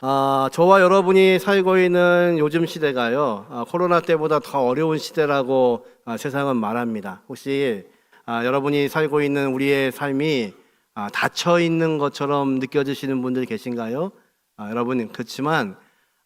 저와 여러분이 살고 있는 요즘 시대가요, 코로나 때보다 더 어려운 시대라고 세상은 말합니다. 혹시 여러분이 살고 있는 우리의 삶이 닫혀 있는 것처럼 느껴지시는 분들 계신가요? 여러분, 그렇지만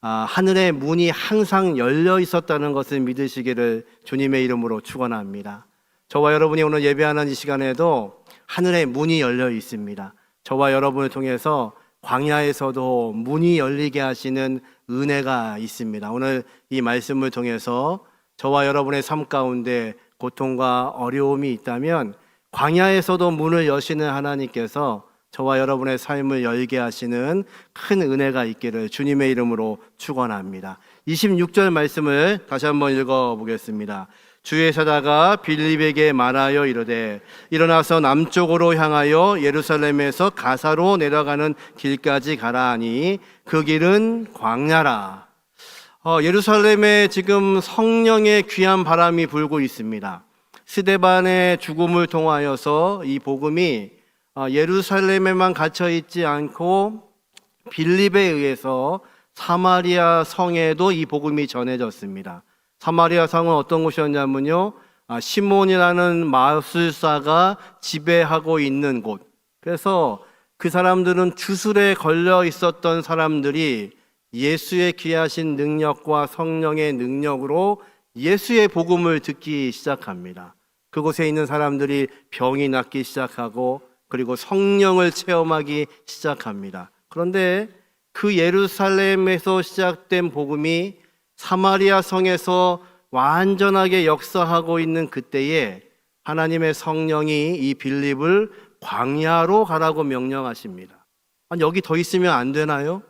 하늘의 문이 항상 열려 있었다는 것을 믿으시기를 주님의 이름으로 축원합니다. 저와 여러분이 오늘 예배하는 이 시간에도 하늘의 문이 열려 있습니다. 저와 여러분을 통해서 광야에서도 문이 열리게 하시는 은혜가 있습니다. 오늘 이 말씀을 통해서 저와 여러분의 삶 가운데 고통과 어려움이 있다면 광야에서도 문을 여시는 하나님께서 저와 여러분의 삶을 열게 하시는 큰 은혜가 있기를 주님의 이름으로 축원합니다. 26절 말씀을 다시 한번 읽어보겠습니다. 주의 사자가 빌립에게 말하여 이르되 일어나서 남쪽으로 향하여 예루살렘에서 가사로 내려가는 길까지 가라 하니 그 길은 광야라. 예루살렘에 지금 성령의 귀한 바람이 불고 있습니다. 스데반의 죽음을 통하여서 이 복음이 예루살렘에만 갇혀 있지 않고 빌립에 의해서 사마리아 성에도 이 복음이 전해졌습니다. 사마리아 성은 어떤 곳이었냐면요, 시몬이라는 마술사가 지배하고 있는 곳. 그래서 그 사람들은 주술에 걸려 있었던 사람들이 예수의 귀하신 능력과 성령의 능력으로 예수의 복음을 듣기 시작합니다. 그곳에 있는 사람들이 병이 낫기 시작하고 그리고 성령을 체험하기 시작합니다. 그런데 그 예루살렘에서 시작된 복음이 사마리아 성에서 완전하게 역사하고 있는 그때에 하나님의 성령이 이 빌립을 광야로 가라고 명령하십니다. 아니, 여기 더 있으면 안 되나요?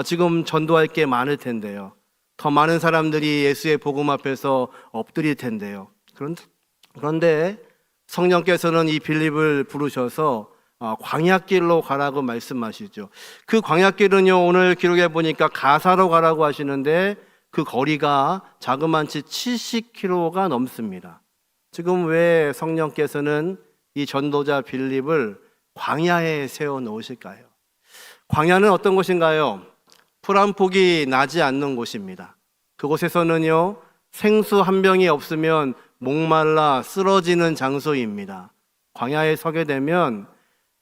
지금 전도할 게 많을 텐데요. 더 많은 사람들이 예수의 복음 앞에서 엎드릴 텐데요. 그런데 성령께서는 이 빌립을 부르셔서 광야길로 가라고 말씀하시죠. 그 광야길은요, 오늘 기록해 보니까 가사로 가라고 하시는데 그 거리가 자그만치 70km가 넘습니다. 지금 왜 성령께서는 이 전도자 빌립을 광야에 세워 놓으실까요? 광야는 어떤 곳인가요? 풀 한 폭이 나지 않는 곳입니다. 그곳에서는요, 생수 한 병이 없으면 목말라 쓰러지는 장소입니다. 광야에 서게 되면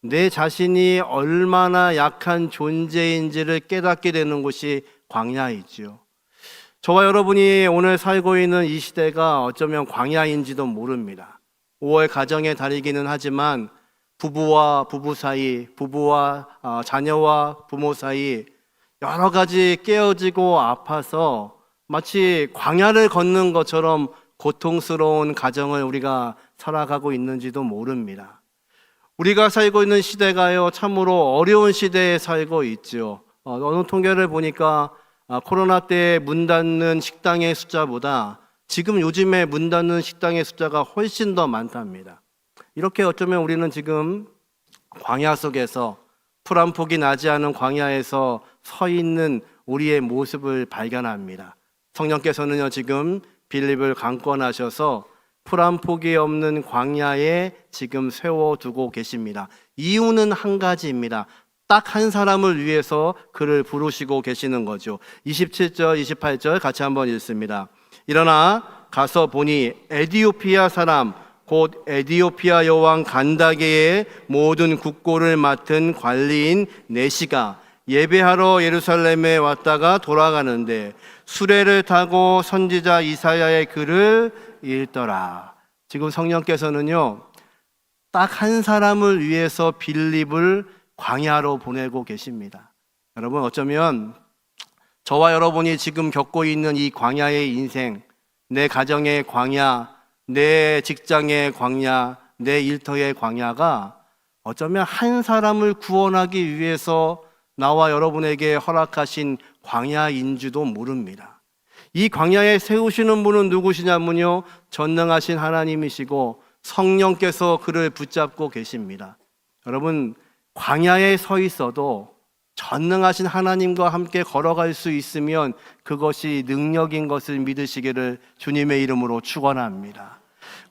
내 자신이 얼마나 약한 존재인지를 깨닫게 되는 곳이 광야이지요. 저와 여러분이 오늘 살고 있는 이 시대가 어쩌면 광야인지도 모릅니다. 5월 가정의 달이기는 하지만 부부와 부부 사이, 부부와 자녀와 부모 사이 여러 가지 깨어지고 아파서 마치 광야를 걷는 것처럼 고통스러운 가정을 우리가 살아가고 있는지도 모릅니다. 우리가 살고 있는 시대가요, 참으로 어려운 시대에 살고 있죠. 어느 통계를 보니까 코로나 때 문 닫는 식당의 숫자보다 지금 요즘에 문 닫는 식당의 숫자가 훨씬 더 많답니다. 이렇게 어쩌면 우리는 지금 광야 속에서 풀 한 폭이 나지 않은 광야에서 서 있는 우리의 모습을 발견합니다. 성령께서는요, 지금 빌립을 강권하셔서 풀 한 폭이 없는 광야에 지금 세워두고 계십니다. 이유는 한 가지입니다. 딱 한 사람을 위해서 그를 부르시고 계시는 거죠. 27절, 28절 같이 한번 읽습니다. 일어나 가서 보니 에디오피아 사람 곧 에디오피아 여왕 간다게의 모든 국고를 맡은 관리인 네시가 예배하러 예루살렘에 왔다가 돌아가는데 수레를 타고 선지자 이사야의 글을 읽더라. 지금 성령께서는요, 딱 한 사람을 위해서 빌립을 광야로 보내고 계십니다. 여러분, 어쩌면 저와 여러분이 지금 겪고 있는 이 광야의 인생, 내 가정의 광야, 내 직장의 광야, 내 일터의 광야가 어쩌면 한 사람을 구원하기 위해서 나와 여러분에게 허락하신 광야인지도 모릅니다. 이 광야에 세우시는 분은 누구시냐면요, 전능하신 하나님이시고 성령께서 그를 붙잡고 계십니다. 여러분, 광야에 서 있어도 전능하신 하나님과 함께 걸어갈 수 있으면 그것이 능력인 것을 믿으시기를 주님의 이름으로 축원합니다.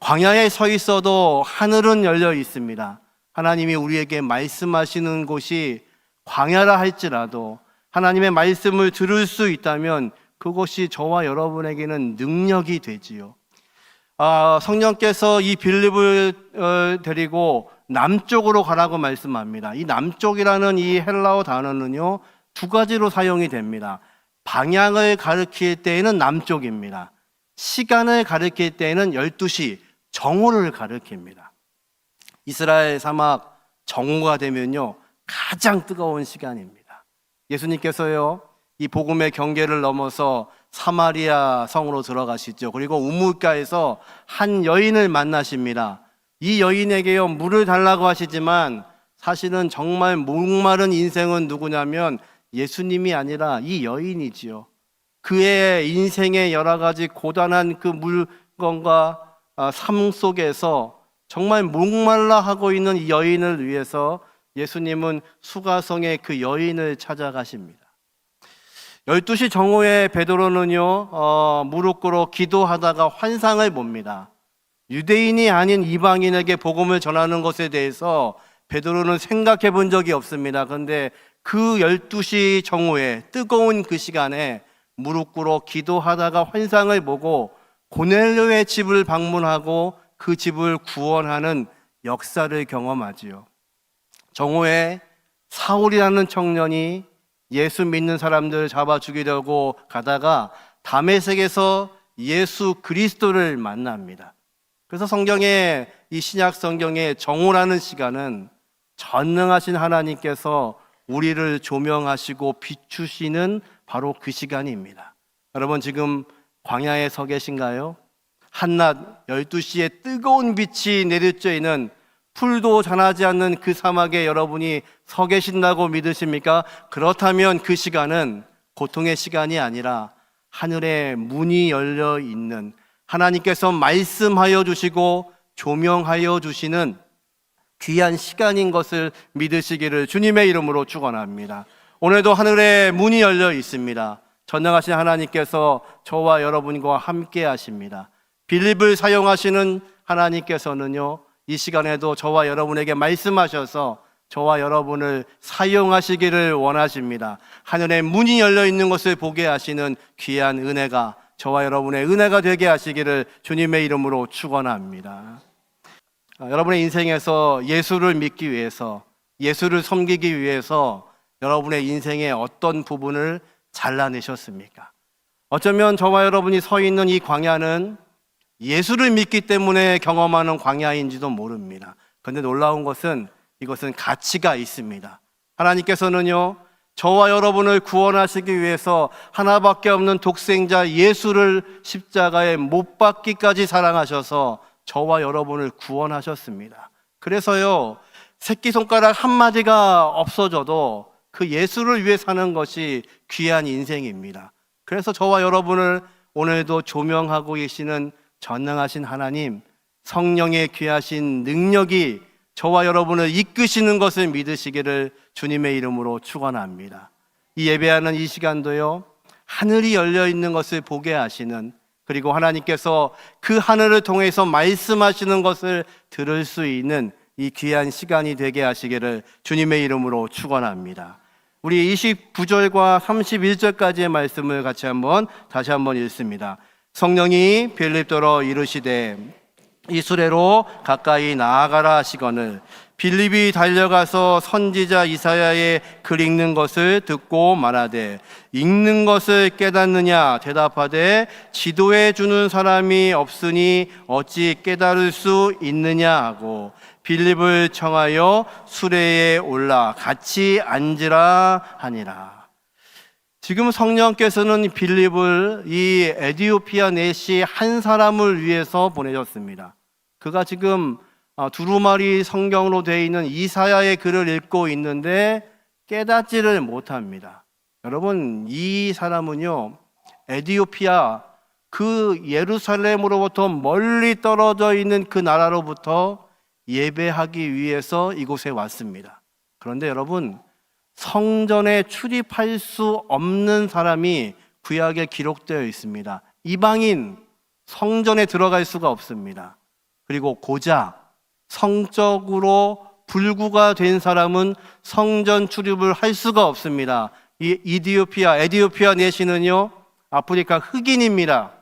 광야에 서 있어도 하늘은 열려 있습니다. 하나님이 우리에게 말씀하시는 곳이 광야라 할지라도 하나님의 말씀을 들을 수 있다면 그것이 저와 여러분에게는 능력이 되지요. 성령께서 이 빌립을 데리고 남쪽으로 가라고 말씀합니다. 이 남쪽이라는 이 헬라어 단어는요, 두 가지로 사용이 됩니다. 방향을 가리킬 때에는 남쪽입니다. 시간을 가리킬 때에는 12시 정오를 가리킵니다. 이스라엘 사막 정오가 되면요, 가장 뜨거운 시간입니다. 예수님께서요, 이 복음의 경계를 넘어서 사마리아 성으로 들어가시죠. 그리고 우물가에서 한 여인을 만나십니다. 이 여인에게요, 물을 달라고 하시지만 사실은 정말 목마른 인생은 누구냐면 예수님이 아니라 이 여인이지요. 그의 인생의 여러 가지 고단한 그 물건과 삶 속에서 정말 목말라 하고 있는 이 여인을 위해서 예수님은 수가성의 그 여인을 찾아가십니다. 12시 정오에 베드로는요, 무릎 꿇어 기도하다가 환상을 봅니다. 유대인이 아닌 이방인에게 복음을 전하는 것에 대해서 베드로는 생각해 본 적이 없습니다. 그런데 그 12시 정오에 뜨거운 그 시간에 무릎 꿇어 기도하다가 환상을 보고 고넬료의 집을 방문하고 그 집을 구원하는 역사를 경험하지요. 정오에 사울이라는 청년이 예수 믿는 사람들을 잡아 죽이려고 가다가 다메섹에서 예수 그리스도를 만납니다. 그래서 성경에, 이 신약 성경의 정오라는 시간은 전능하신 하나님께서 우리를 조명하시고 비추시는 바로 그 시간입니다. 여러분, 지금 광야에 서 계신가요? 한낮 12시에 뜨거운 빛이 내리쬐는 풀도 자라지 않는 그 사막에 여러분이 서 계신다고 믿으십니까? 그렇다면 그 시간은 고통의 시간이 아니라 하늘에 문이 열려 있는, 하나님께서 말씀하여 주시고 조명하여 주시는 귀한 시간인 것을 믿으시기를 주님의 이름으로 축원합니다. 오늘도 하늘에 문이 열려 있습니다. 전능하신 하나님께서 저와 여러분과 함께 하십니다. 빌립을 사용하시는 하나님께서는요, 이 시간에도 저와 여러분에게 말씀하셔서 저와 여러분을 사용하시기를 원하십니다. 하늘에 문이 열려 있는 것을 보게 하시는 귀한 은혜가 저와 여러분의 은혜가 되게 하시기를 주님의 이름으로 축원합니다. 여러분의 인생에서 예수를 믿기 위해서, 예수를 섬기기 위해서 여러분의 인생의 어떤 부분을 잘라내셨습니까? 어쩌면 저와 여러분이 서 있는 이 광야는 예수를 믿기 때문에 경험하는 광야인지도 모릅니다. 그런데 놀라운 것은 이것은 가치가 있습니다. 하나님께서는요, 저와 여러분을 구원하시기 위해서 하나밖에 없는 독생자 예수를 십자가에 못 박기까지 사랑하셔서 저와 여러분을 구원하셨습니다. 그래서요, 새끼손가락 한마디가 없어져도 그 예수를 위해 사는 것이 귀한 인생입니다. 그래서 저와 여러분을 오늘도 조명하고 계시는 전능하신 하나님, 성령의 귀하신 능력이 저와 여러분을 이끄시는 것을 믿으시기를 주님의 이름으로 축원합니다. 이 예배하는 이 시간도요, 하늘이 열려 있는 것을 보게 하시는, 그리고 하나님께서 그 하늘을 통해서 말씀하시는 것을 들을 수 있는 이 귀한 시간이 되게 하시기를 주님의 이름으로 축원합니다. 우리 29절과 31절까지의 말씀을 다시 한번 읽습니다. 성령이 빌립더러 이르시되 이 수레로 가까이 나아가라 하시거늘 빌립이 달려가서 선지자 이사야의 글 읽는 것을 듣고 말하되 읽는 것을 깨닫느냐 대답하되 지도해 주는 사람이 없으니 어찌 깨달을 수 있느냐 하고 빌립을 청하여 수레에 올라 같이 앉으라 하니라. 지금 성령께서는 빌립을 이 에디오피아 내시 한 사람을 위해서 보내셨습니다. 그가 지금 두루마리 성경으로 되어 있는 이사야의 글을 읽고 있는데 깨닫지를 못합니다. 여러분, 이 사람은요, 에디오피아 그 예루살렘으로부터 멀리 떨어져 있는 그 나라로부터 예배하기 위해서 이곳에 왔습니다. 그런데 여러분, 성전에 출입할 수 없는 사람이 구약에 기록되어 있습니다. 이방인, 성전에 들어갈 수가 없습니다. 그리고 고작 성적으로 불구가 된 사람은 성전 출입을 할 수가 없습니다. 이 에디오피아 내시는요, 아프리카 흑인입니다.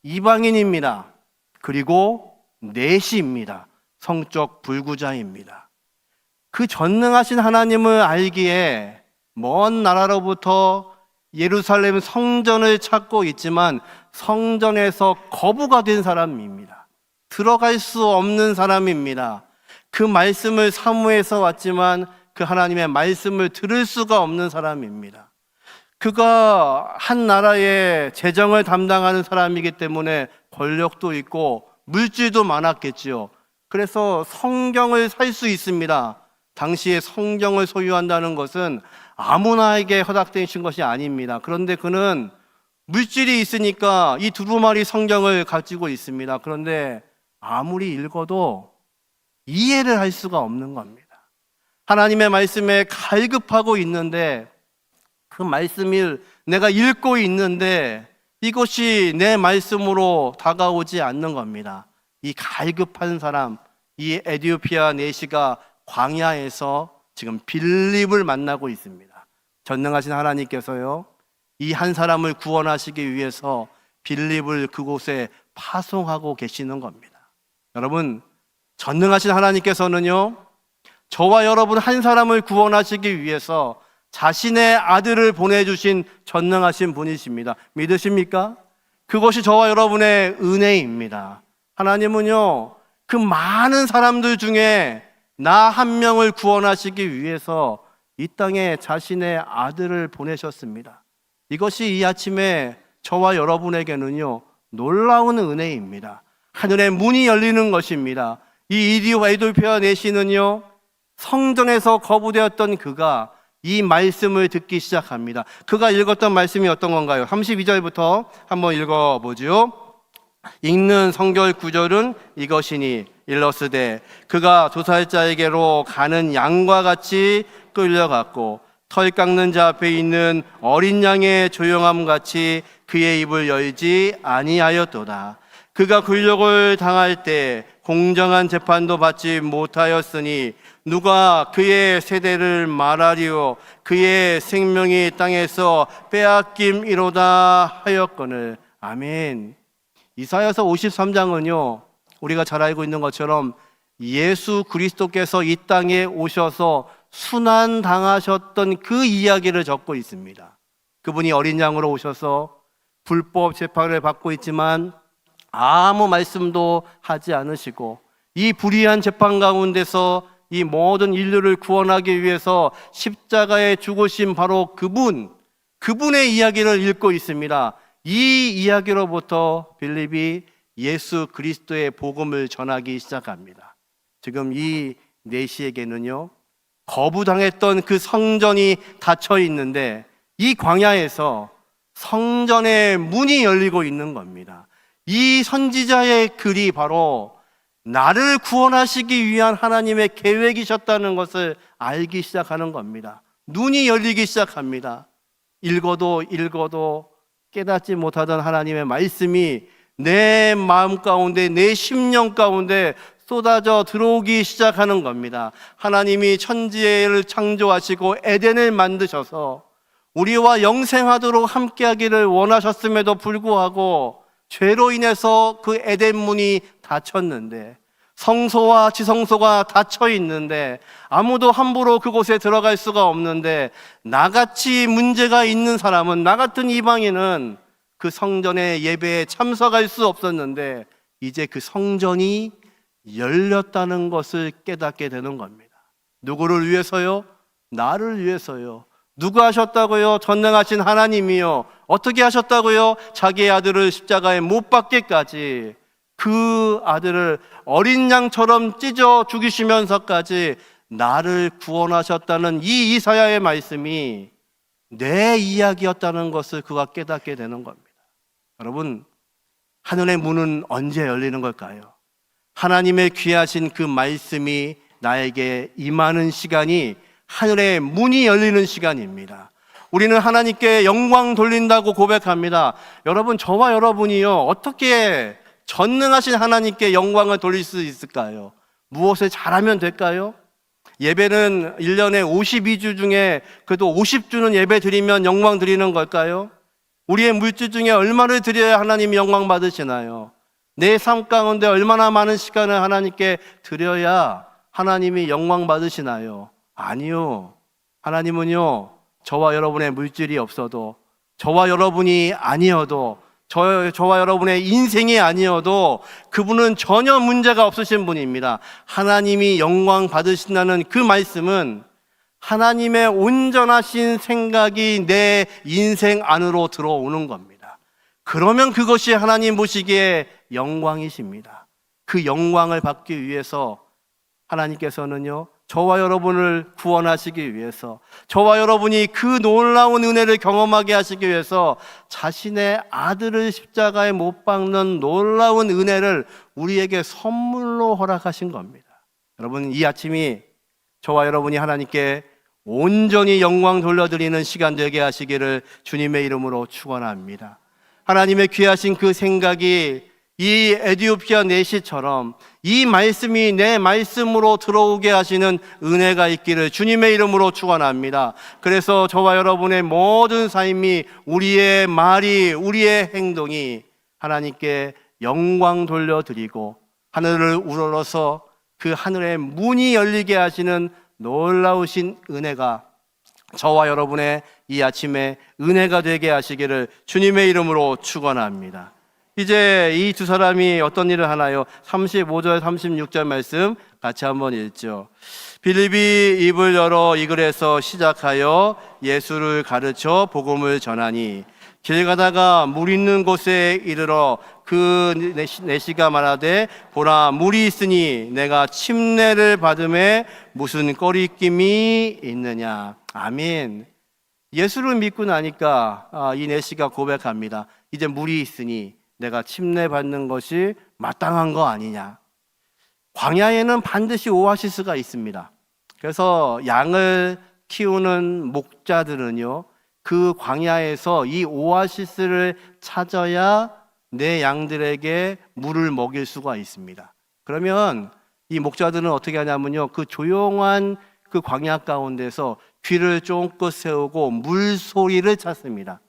이방인입니다. 그리고 내시입니다. 성적 불구자입니다. 그 전능하신 하나님을 알기에 먼 나라로부터 예루살렘 성전을 찾고 있지만 성전에서 거부가 된 사람입니다. 들어갈 수 없는 사람입니다. 그 말씀을 사모해서 왔지만 그 하나님의 말씀을 들을 수가 없는 사람입니다. 그가 한 나라의 재정을 담당하는 사람이기 때문에 권력도 있고 물질도 많았겠지요. 그래서 성경을 살 수 있습니다. 당시에 성경을 소유한다는 것은 아무나에게 허락되신 것이 아닙니다. 그런데 그는 물질이 있으니까 이 두루마리 성경을 가지고 있습니다. 그런데 아무리 읽어도 이해를 할 수가 없는 겁니다. 하나님의 말씀에 갈급하고 있는데 그 말씀을 내가 읽고 있는데 이것이 내 말씀으로 다가오지 않는 겁니다. 이 갈급한 사람, 이 에디오피아 내시가 광야에서 지금 빌립을 만나고 있습니다. 전능하신 하나님께서요, 이 한 사람을 구원하시기 위해서 빌립을 그곳에 파송하고 계시는 겁니다. 여러분, 전능하신 하나님께서는요, 저와 여러분 한 사람을 구원하시기 위해서 자신의 아들을 보내주신 전능하신 분이십니다. 믿으십니까? 그것이 저와 여러분의 은혜입니다. 하나님은요, 그 많은 사람들 중에 나 한 명을 구원하시기 위해서 이 땅에 자신의 아들을 보내셨습니다. 이것이 이 아침에 저와 여러분에게는요, 놀라운 은혜입니다. 하늘의 문이 열리는 것입니다. 이 에디오피아 내시는요, 성전에서 거부되었던 그가 이 말씀을 듣기 시작합니다. 그가 읽었던 말씀이 어떤 건가요? 32절부터 한번 읽어보죠. 읽는 성결 구절은 이것이니 일러스되 그가 도살자에게로 가는 양과 같이 끌려갔고 털 깎는 자 앞에 있는 어린 양의 조용함 같이 그의 입을 열지 아니하였도다. 그가 굴욕을 당할 때 공정한 재판도 받지 못하였으니 누가 그의 세대를 말하리요 그의 생명이 땅에서 빼앗김이로다 하였거늘. 아멘. 이사야서 53장은요, 우리가 잘 알고 있는 것처럼 예수 그리스도께서 이 땅에 오셔서 순환당하셨던 그 이야기를 적고 있습니다. 그분이 어린 양으로 오셔서 불법 재판을 받고 있지만 아무 말씀도 하지 않으시고 이 불의한 재판 가운데서 이 모든 인류를 구원하기 위해서 십자가에 죽으신 바로 그분의 이야기를 읽고 있습니다. 이 이야기로부터 빌립이 예수 그리스도의 복음을 전하기 시작합니다. 지금 이 내시에게는요, 거부당했던 그 성전이 닫혀 있는데 이 광야에서 성전의 문이 열리고 있는 겁니다. 이 선지자의 글이 바로 나를 구원하시기 위한 하나님의 계획이셨다는 것을 알기 시작하는 겁니다. 눈이 열리기 시작합니다. 읽어도 깨닫지 못하던 하나님의 말씀이 내 마음 가운데, 내 심령 가운데 쏟아져 들어오기 시작하는 겁니다. 하나님이 천지를 창조하시고 에덴을 만드셔서 우리와 영생하도록 함께하기를 원하셨음에도 불구하고 죄로 인해서 그 에덴 문이 닫혔는데, 성소와 지성소가 닫혀 있는데 아무도 함부로 그곳에 들어갈 수가 없는데, 나같이 문제가 있는 사람은, 나 같은 이방인은 그 성전의 예배에 참석할 수 없었는데 이제 그 성전이 열렸다는 것을 깨닫게 되는 겁니다. 누구를 위해서요? 나를 위해서요. 누가 하셨다고요? 전능하신 하나님이요. 어떻게 하셨다고요? 자기의 아들을 십자가에 못 박게까지, 그 아들을 어린 양처럼 찢어 죽이시면서까지 나를 구원하셨다는 이 이사야의 말씀이 내 이야기였다는 것을 그가 깨닫게 되는 겁니다. 여러분, 하늘의 문은 언제 열리는 걸까요? 하나님의 귀하신 그 말씀이 나에게 임하는 시간이 하늘의 문이 열리는 시간입니다. 우리는 하나님께 영광 돌린다고 고백합니다. 여러분, 저와 여러분이요, 어떻게 전능하신 하나님께 영광을 돌릴 수 있을까요? 무엇을 잘하면 될까요? 예배는 1년에 52주 중에 그래도 50주는 예배 드리면 영광 드리는 걸까요? 우리의 물질 중에 얼마를 드려야 하나님이 영광 받으시나요? 내 삶 가운데 얼마나 많은 시간을 하나님께 드려야 하나님이 영광 받으시나요? 아니요. 하나님은요, 저와 여러분의 물질이 없어도, 저와 여러분이 아니어도, 저와 여러분의 인생이 아니어도 그분은 전혀 문제가 없으신 분입니다. 하나님이 영광 받으신다는 그 말씀은 하나님의 온전하신 생각이 내 인생 안으로 들어오는 겁니다. 그러면 그것이 하나님 보시기에 영광이십니다. 그 영광을 받기 위해서 하나님께서는요, 저와 여러분을 구원하시기 위해서, 저와 여러분이 그 놀라운 은혜를 경험하게 하시기 위해서 자신의 아들을 십자가에 못 박는 놀라운 은혜를 우리에게 선물로 허락하신 겁니다. 여러분, 이 아침이 저와 여러분이 하나님께 온전히 영광 돌려드리는 시간 되게 하시기를 주님의 이름으로 축원합니다. 하나님의 귀하신 그 생각이 이 에티오피아 내시처럼 이 말씀이 내 말씀으로 들어오게 하시는 은혜가 있기를 주님의 이름으로 축원합니다. 그래서 저와 여러분의 모든 삶이, 우리의 말이, 우리의 행동이 하나님께 영광 돌려드리고 하늘을 우러러서 그 하늘의 문이 열리게 하시는 놀라우신 은혜가 저와 여러분의 이 아침에 은혜가 되게 하시기를 주님의 이름으로 축원합니다. 이제 이 두 사람이 어떤 일을 하나요? 35절 36절 말씀 같이 한번 읽죠. 빌립이 입을 열어 이 글에서 시작하여 예수를 가르쳐 복음을 전하니 길 가다가 물 있는 곳에 이르러 그 내시가 말하되 보라 물이 있으니 내가 침례를 받음에 무슨 꺼리낌이 있느냐. 아멘. 예수를 믿고 나니까 이 내시가 고백합니다. 이제 물이 있으니 내가 침례 받는 것이 마땅한 거 아니냐. 광야에는 반드시 오아시스가 있습니다. 그래서 양을 키우는 목자들은요, 그 광야에서 이 오아시스를 찾아야 내 양들에게 물을 먹일 수가 있습니다. 그러면 이 목자들은 어떻게 하냐면요, 그 조용한 그 광야 가운데서 귀를 쫑긋 세우고 물소리를 찾습니다.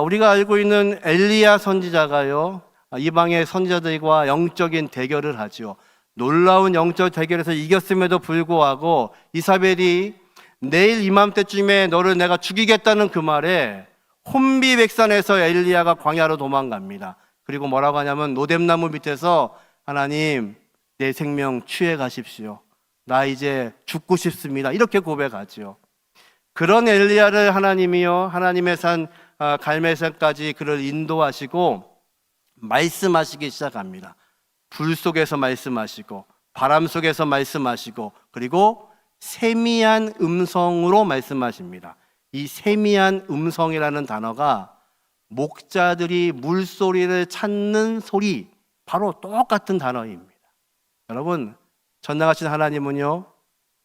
우리가 알고 있는 엘리야 선지자가요, 이방의 선지자들과 영적인 대결을 하죠. 놀라운 영적 대결에서 이겼음에도 불구하고 이사벨이 내일 이맘때쯤에 너를 내가 죽이겠다는 그 말에 혼비백산에서 엘리야가 광야로 도망갑니다. 그리고 뭐라고 하냐면 노뎀나무 밑에서 하나님 내 생명 취해 가십시오. 나 이제 죽고 싶습니다. 이렇게 고백하죠. 그런 엘리야를 하나님이요, 하나님의 산 갈멜산까지 그를 인도하시고 말씀하시기 시작합니다. 불 속에서 말씀하시고 바람 속에서 말씀하시고 그리고 세미한 음성으로 말씀하십니다. 이 세미한 음성이라는 단어가 목자들이 물소리를 찾는 소리, 바로 똑같은 단어입니다. 여러분, 전능하신 하나님은요,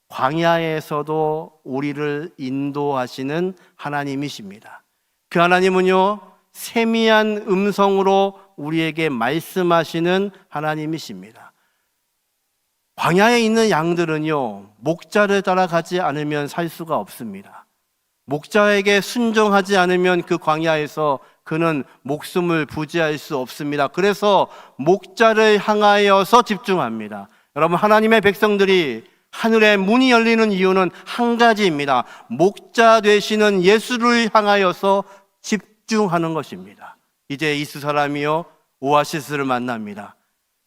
광야에서도 우리를 인도하시는 하나님이십니다. 그 하나님은요, 세미한 음성으로 우리에게 말씀하시는 하나님이십니다. 광야에 있는 양들은요, 목자를 따라가지 않으면 살 수가 없습니다. 목자에게 순종하지 않으면 그 광야에서 그는 목숨을 부지할 수 없습니다. 그래서 목자를 향하여서 집중합니다. 여러분, 하나님의 백성들이 하늘의 문이 열리는 이유는 한 가지입니다. 목자 되시는 예수를 향하여서 집중하는 것입니다. 이제 이 두 사람이요, 오아시스를 만납니다.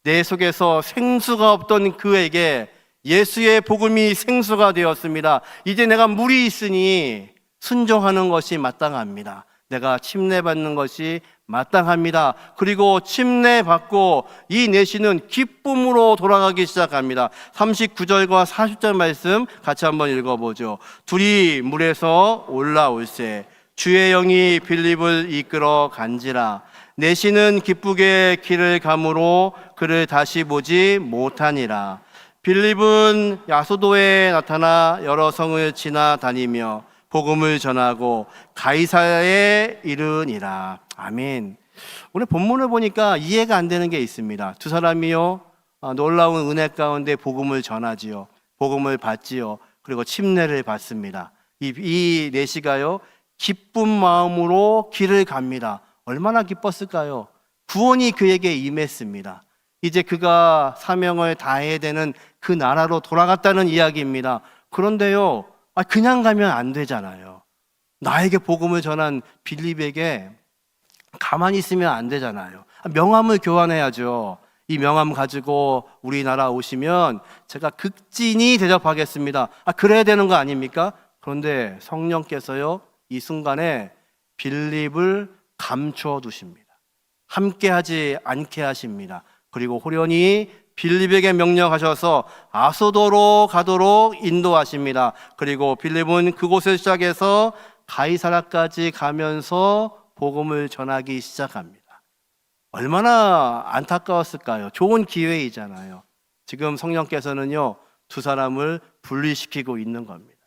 내 속에서 생수가 없던 그에게 예수의 복음이 생수가 되었습니다. 이제 내가 물이 있으니 순종하는 것이 마땅합니다. 내가 침례받는 것이 마땅합니다. 그리고 침례받고 이 내시는 기쁨으로 돌아가기 시작합니다. 39절과 40절 말씀 같이 한번 읽어보죠. 둘이 물에서 올라올세 주의 영이 빌립을 이끌어 간지라 내시는 기쁘게 길을 가므로 그를 다시 보지 못하니라. 빌립은 야소도에 나타나 여러 성을 지나다니며 복음을 전하고 가이사야에 이르니라. 아멘. 오늘 본문을 보니까 이해가 안 되는 게 있습니다. 두 사람이요, 놀라운 은혜 가운데 복음을 전하지요. 복음을 받지요. 그리고 침례를 받습니다. 이 내시가요, 기쁜 마음으로 길을 갑니다. 얼마나 기뻤을까요? 구원이 그에게 임했습니다. 이제 그가 사명을 다해야 되는 그 나라로 돌아갔다는 이야기입니다. 그런데요, 그냥 가면 안 되잖아요. 나에게 복음을 전한 빌립에게 가만히 있으면 안 되잖아요. 명함을 교환해야죠. 이 명함 가지고 우리나라 오시면 제가 극진히 대접하겠습니다. 그래야 되는 거 아닙니까? 그런데 성령께서요, 이 순간에 빌립을 감추어 두십니다. 함께 하지 않게 하십니다. 그리고 호련히 빌립에게 명령하셔서 아소도로 가도록 인도하십니다. 그리고 빌립은 그곳을 시작해서 가이사라까지 가면서 복음을 전하기 시작합니다. 얼마나 안타까웠을까요? 좋은 기회이잖아요. 지금 성령께서는요, 두 사람을 분리시키고 있는 겁니다.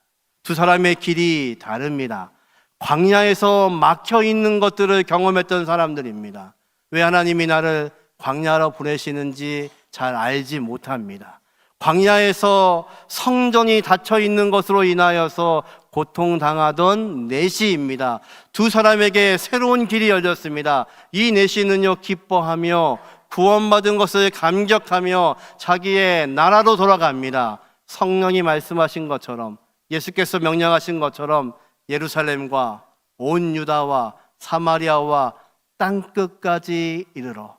두 사람의 길이 다릅니다. 광야에서 막혀 있는 것들을 경험했던 사람들입니다. 왜 하나님이 나를 광야로 보내시는지 잘 알지 못합니다. 광야에서 성전이 닫혀 있는 것으로 인하여서 고통당하던 내시입니다. 두 사람에게 새로운 길이 열렸습니다. 이 내시는요, 기뻐하며 구원받은 것을 감격하며 자기의 나라로 돌아갑니다. 성령이 말씀하신 것처럼, 예수께서 명령하신 것처럼 예루살렘과 온 유다와 사마리아와 땅끝까지 이르러,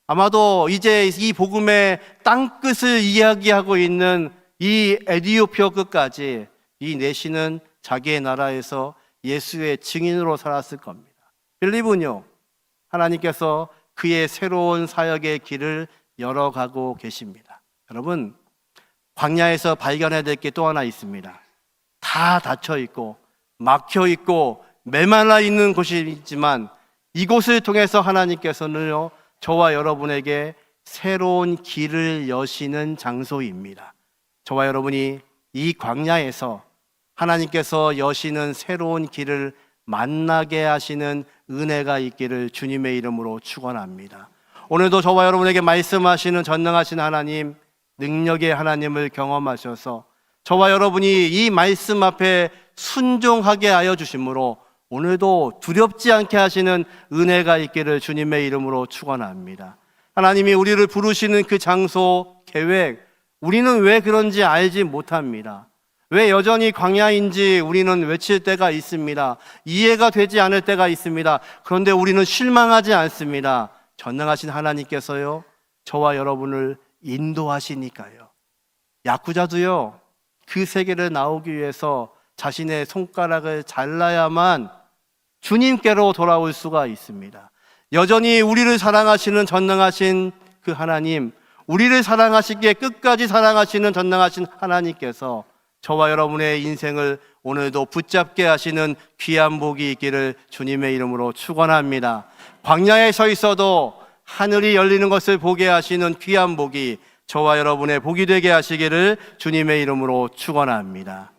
아마도 이제 이 복음의 땅끝을 이야기하고 있는 이 에디오피아 끝까지 이 내시는 자기의 나라에서 예수의 증인으로 살았을 겁니다. 빌립은요, 하나님께서 그의 새로운 사역의 길을 열어가고 계십니다. 여러분, 광야에서 발견해야 될 게 또 하나 있습니다. 다 닫혀 있고 막혀 있고 메말라 있는 곳이지만 이곳을 통해서 하나님께서는요, 저와 여러분에게 새로운 길을 여시는 장소입니다. 저와 여러분이 이 광야에서 하나님께서 여시는 새로운 길을 만나게 하시는 은혜가 있기를 주님의 이름으로 축원합니다. 오늘도 저와 여러분에게 말씀하시는 전능하신 하나님, 능력의 하나님을 경험하셔서 저와 여러분이 이 말씀 앞에 순종하게 하여 주심으로 오늘도 두렵지 않게 하시는 은혜가 있기를 주님의 이름으로 축원합니다. 하나님이 우리를 부르시는 그 장소, 계획, 우리는 왜 그런지 알지 못합니다. 왜 여전히 광야인지 우리는 외칠 때가 있습니다. 이해가 되지 않을 때가 있습니다. 그런데 우리는 실망하지 않습니다. 전능하신 하나님께서요, 저와 여러분을 인도하시니까요. 야쿠자도요, 그 세계를 나오기 위해서 자신의 손가락을 잘라야만 주님께로 돌아올 수가 있습니다. 여전히 우리를 사랑하시는 전능하신 그 하나님, 우리를 사랑하시기에 끝까지 사랑하시는 전능하신 하나님께서 저와 여러분의 인생을 오늘도 붙잡게 하시는 귀한 복이 있기를 주님의 이름으로 축원합니다. 광야에 서 있어도 하늘이 열리는 것을 보게 하시는 귀한 복이 저와 여러분의 복이 되게 하시기를 주님의 이름으로 축원합니다.